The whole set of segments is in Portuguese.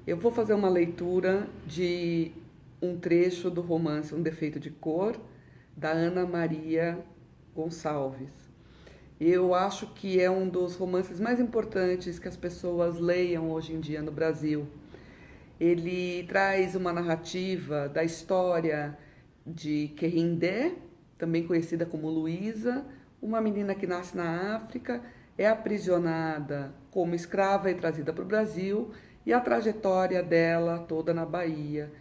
Eu vou fazer uma leitura de um trecho do romance Um Defeito de Cor, da Ana Maria Gonçalves. Eu acho que é um dos romances mais importantes que as pessoas leiam hoje em dia no Brasil. Ele traz uma narrativa da história de Querindé, também conhecida como Luísa, uma menina que nasce na África, é aprisionada como escrava e trazida para o Brasil, e a trajetória dela toda na Bahia.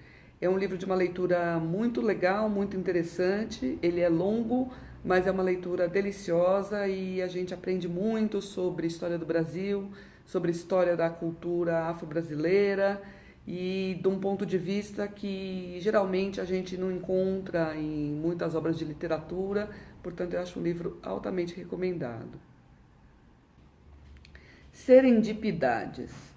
É um livro de uma leitura muito legal, muito interessante. Ele é longo, mas é uma leitura deliciosa e a gente aprende muito sobre a história do Brasil, sobre a história da cultura afro-brasileira e de um ponto de vista que geralmente a gente não encontra em muitas obras de literatura, portanto eu acho um livro altamente recomendado. Serendipidades.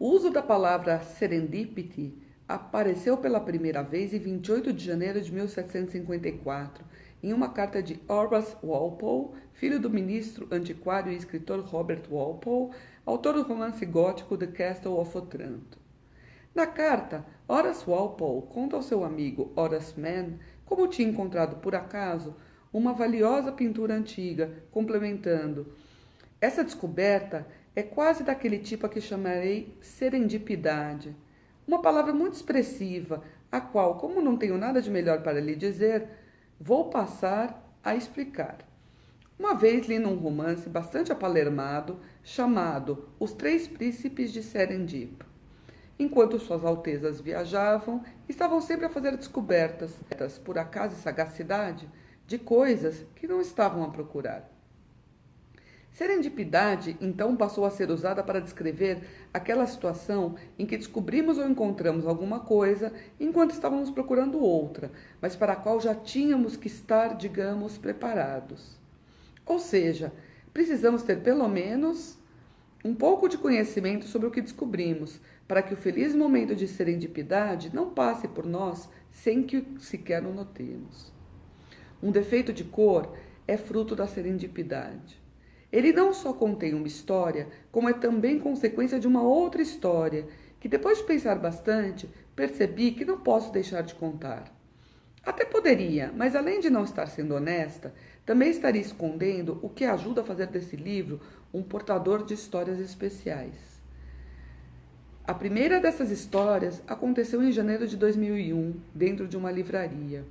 O uso da palavra serendipity apareceu pela primeira vez em 28 de janeiro de 1754, em uma carta de Horace Walpole, filho do ministro, antiquário e escritor Robert Walpole, autor do romance gótico The Castle of Otranto. Na carta, Horace Walpole conta ao seu amigo Horace Mann como tinha encontrado por acaso uma valiosa pintura antiga, complementando: essa descoberta é quase daquele tipo a que chamarei serendipidade. Uma palavra muito expressiva, a qual, como não tenho nada de melhor para lhe dizer, vou passar a explicar. Uma vez li num romance bastante apalermado, chamado Os Três Príncipes de Serendip. Enquanto suas altezas viajavam, estavam sempre a fazer descobertas, por acaso e sagacidade, de coisas que não estavam a procurar. Serendipidade, então, passou a ser usada para descrever aquela situação em que descobrimos ou encontramos alguma coisa enquanto estávamos procurando outra, mas para a qual já tínhamos que estar, digamos, preparados. Ou seja, precisamos ter pelo menos um pouco de conhecimento sobre o que descobrimos, para que o feliz momento de serendipidade não passe por nós sem que sequer o notemos. Um defeito de cor é fruto da serendipidade. Ele não só contém uma história, como é também consequência de uma outra história, que depois de pensar bastante, percebi que não posso deixar de contar. Até poderia, mas além de não estar sendo honesta, também estaria escondendo o que ajuda a fazer desse livro um portador de histórias especiais. A primeira dessas histórias aconteceu em janeiro de 2001, dentro de uma livraria.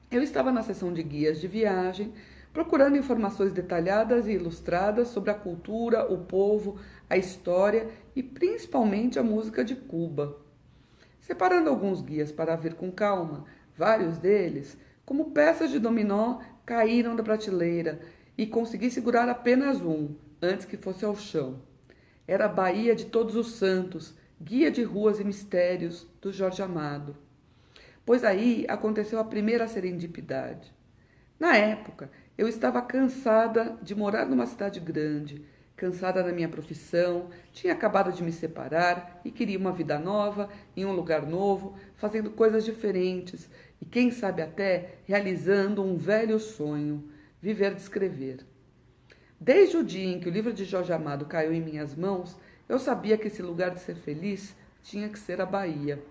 Eu estava na seção de guias de viagem, procurando informações detalhadas e ilustradas sobre a cultura, o povo, a história e principalmente a música de Cuba. Separando alguns guias para ver com calma, vários deles, como peças de dominó, caíram da prateleira e consegui segurar apenas um, antes que fosse ao chão. Era a Bahia de Todos os Santos, Guia de Ruas e Mistérios, do Jorge Amado. Pois aí aconteceu a primeira serendipidade. Na época, eu estava cansada de morar numa cidade grande, cansada da minha profissão, tinha acabado de me separar e queria uma vida nova, em um lugar novo, fazendo coisas diferentes e, quem sabe até, realizando um velho sonho, viver de escrever. Desde o dia em que o livro de Jorge Amado caiu em minhas mãos, eu sabia que esse lugar de ser feliz tinha que ser a Bahia.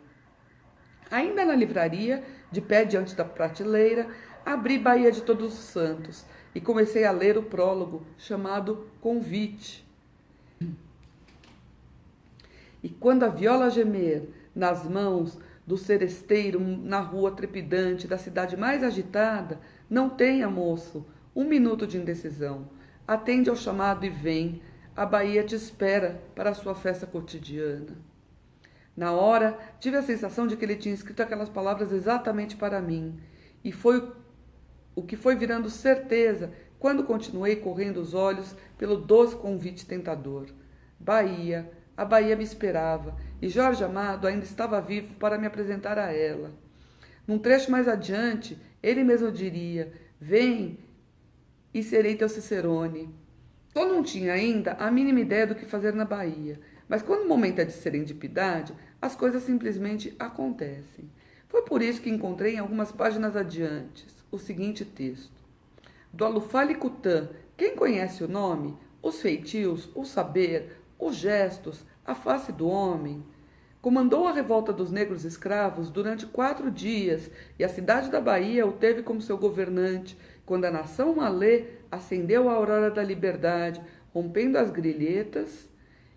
Ainda na livraria, de pé diante da prateleira, abri Bahia de Todos os Santos e comecei a ler o prólogo, chamado Convite. E quando a viola gemer nas mãos do seresteiro na rua trepidante da cidade mais agitada, não tenha, moço, um minuto de indecisão. Atende ao chamado e vem. A Bahia te espera para a sua festa cotidiana. Na hora, tive a sensação de que ele tinha escrito aquelas palavras exatamente para mim. E foi o que foi virando certeza quando continuei correndo os olhos pelo doce convite tentador. Bahia, a Bahia me esperava, e Jorge Amado ainda estava vivo para me apresentar a ela. Num trecho mais adiante, ele mesmo diria: vem e serei teu Cicerone. Eu não tinha ainda a mínima ideia do que fazer na Bahia, mas quando o momento é de serendipidade, as coisas simplesmente acontecem. Foi por isso que encontrei em algumas páginas adiante o seguinte texto: do Alufale-Cutã, quem conhece o nome, os feitios, o saber, os gestos, a face do homem. Comandou a revolta dos negros escravos durante 4 dias e a cidade da Bahia o teve como seu governante, quando a nação malê acendeu a aurora da liberdade, rompendo as grilhetas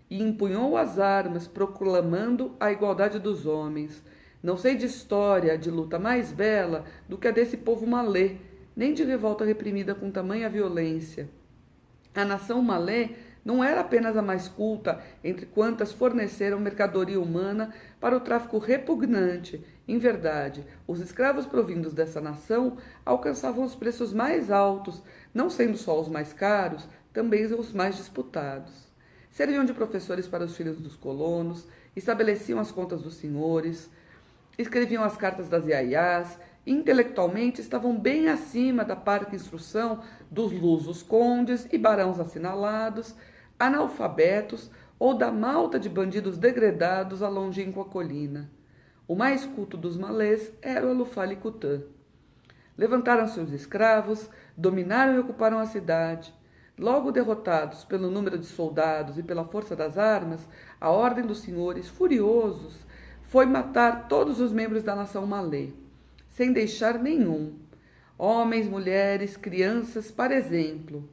e empunhou as armas, proclamando a igualdade dos homens. Não sei de história, de luta mais bela do que a desse povo malê, nem de revolta reprimida com tamanha violência. A nação malê não era apenas a mais culta entre quantas forneceram mercadoria humana para o tráfico repugnante. Em verdade, os escravos provindos dessa nação alcançavam os preços mais altos, não sendo só os mais caros, também os mais disputados. Serviam de professores para os filhos dos colonos, estabeleciam as contas dos senhores, escreviam as cartas das iaiás, intelectualmente estavam bem acima da parca instrução dos lusos condes e barãos assinalados, analfabetos ou da malta de bandidos degredados à longínqua colina. O mais culto dos malês era o Alufale-Cutã. Levantaram seus escravos, dominaram e ocuparam a cidade. Logo derrotados pelo número de soldados e pela força das armas, a ordem dos senhores, furiosos, foi matar todos os membros da nação malê, sem deixar nenhum. Homens, mulheres, crianças, para exemplo.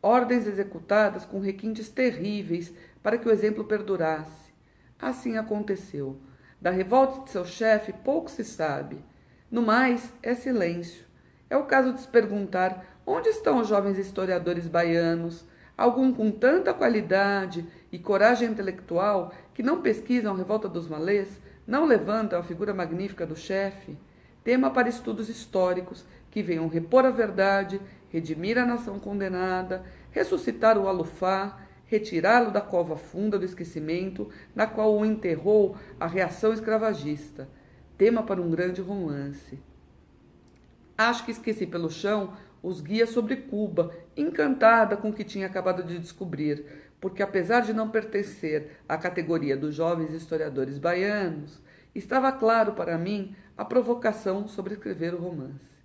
Ordens executadas com requintes terríveis para que o exemplo perdurasse. Assim aconteceu. Da revolta de seu chefe pouco se sabe. No mais, é silêncio. É o caso de se perguntar onde estão os jovens historiadores baianos, algum com tanta qualidade e coragem intelectual que não pesquisam a revolta dos malês, não levantam a figura magnífica do chefe. Tema para estudos históricos que venham repor a verdade, redimir a nação condenada, ressuscitar o Alufá, retirá-lo da cova funda do esquecimento, na qual o enterrou a reação escravagista. Tema para um grande romance. Acho que esqueci pelo chão os guias sobre Cuba, encantada com o que tinha acabado de descobrir, porque apesar de não pertencer à categoria dos jovens historiadores baianos, estava claro para mim a provocação sobre escrever o romance.